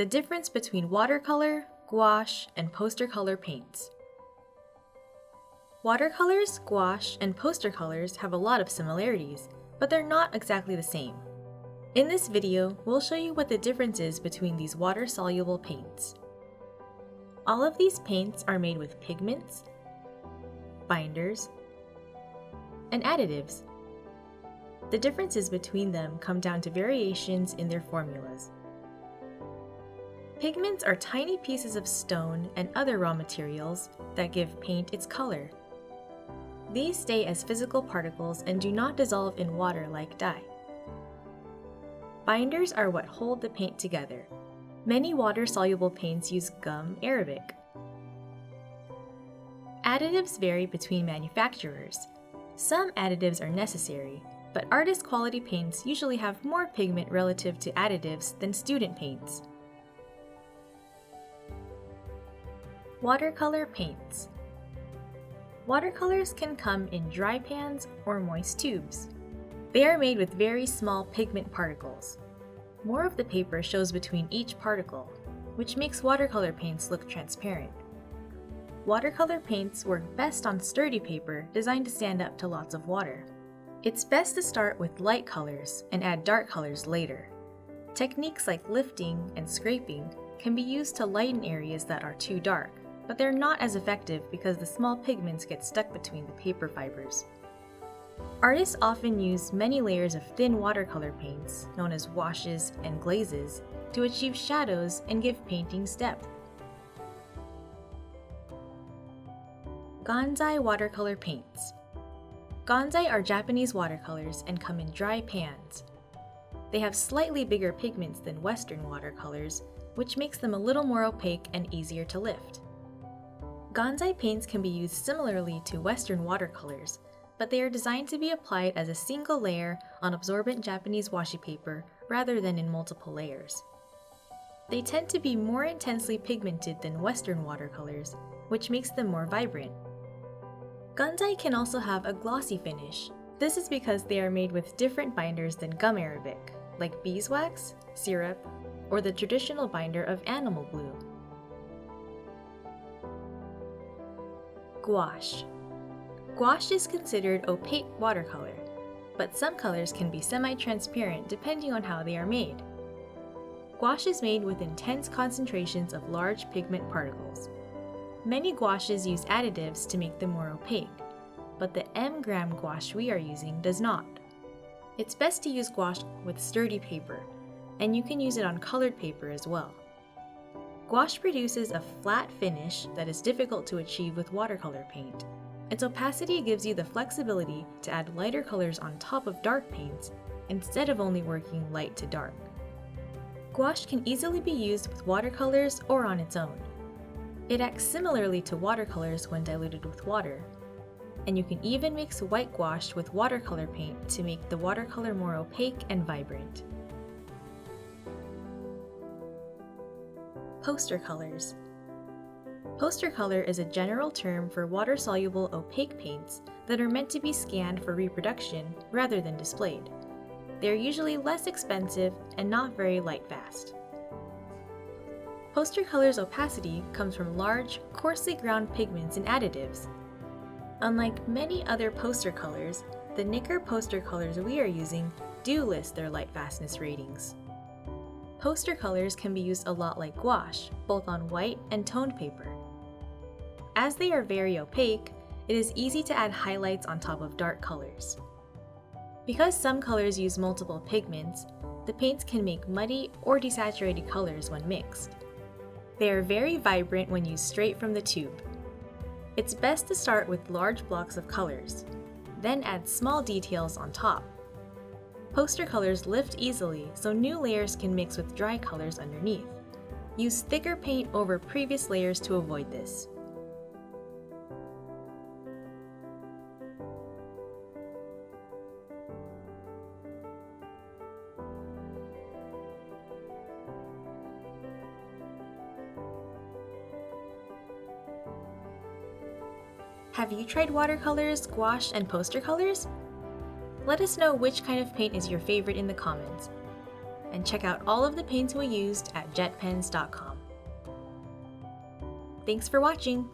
The difference between watercolor, gouache, and poster color paints. Watercolors, gouache, and poster colors have a lot of similarities, but they're not exactly the same. In this video, we'll show you what the difference is between these water-soluble paints. All of these paints are made with pigments, binders, and additives. The differences between them come down to variations in their formulas. Pigments are tiny pieces of stone and other raw materials that give paint its color. These stay as physical particles and do not dissolve in water like dye. Binders are what hold the paint together. Many water-soluble paints use gum arabic. Additives vary between manufacturers. Some additives are necessary, but artist quality paints usually have more pigment relative to additives than student paints. Watercolor paints. Watercolors can come in dry pans or moist tubes. They are made with very small pigment particles. More of the paper shows between each particle, which makes watercolor paints look transparent. Watercolor paints work best on sturdy paper designed to stand up to lots of water. It's best to start with light colors and add dark colors later. Techniques like lifting and scraping can be used to lighten areas that are too dark, but they're not as effective because the small pigments get stuck between the paper fibers. Artists often use many layers of thin watercolor paints, known as washes and glazes, to achieve shadows and give paintings depth. Gansai watercolor paints. Gansai are Japanese watercolors and come in dry pans. They have slightly bigger pigments than Western watercolors, which makes them a little more opaque and easier to lift. Gansai paints can be used similarly to Western watercolors, but they are designed to be applied as a single layer on absorbent Japanese washi paper rather than in multiple layers. They tend to be more intensely pigmented than Western watercolors, which makes them more vibrant. Gansai can also have a glossy finish. This is because they are made with different binders than gum arabic, like beeswax, syrup, or the traditional binder of animal glue. Gouache. Gouache is considered opaque watercolor, but some colors can be semi-transparent depending on how they are made. Gouache is made with intense concentrations of large pigment particles. Many gouaches use additives to make them more opaque, but the M-gram gouache we are using does not. It's best to use gouache with sturdy paper, and you can use it on colored paper as well. Gouache produces a flat finish that is difficult to achieve with watercolor paint. Its opacity gives you the flexibility to add lighter colors on top of dark paints instead of only working light to dark. Gouache can easily be used with watercolors or on its own. It acts similarly to watercolors when diluted with water, and you can even mix white gouache with watercolor paint to make the watercolor more opaque and vibrant. Poster colors. Poster color is a general term for water-soluble opaque paints that are meant to be scanned for reproduction rather than displayed. They are usually less expensive and not very light-fast. Poster color's opacity comes from large, coarsely ground pigments and additives. Unlike many other poster colors, the Nicker poster colors we are using do list their light fastness ratings. Poster colors can be used a lot like gouache, both on white and toned paper. As they are very opaque, it is easy to add highlights on top of dark colors. Because some colors use multiple pigments, the paints can make muddy or desaturated colors when mixed. They are very vibrant when used straight from the tube. It's best to start with large blocks of colors, then add small details on top. Poster colors lift easily, so new layers can mix with dry colors underneath. Use thicker paint over previous layers to avoid this. Have you tried watercolors, gouache, and poster colors? Let us know which kind of paint is your favorite in the comments. and check out all of the paints we used at JetPens.com. Thanks for watching!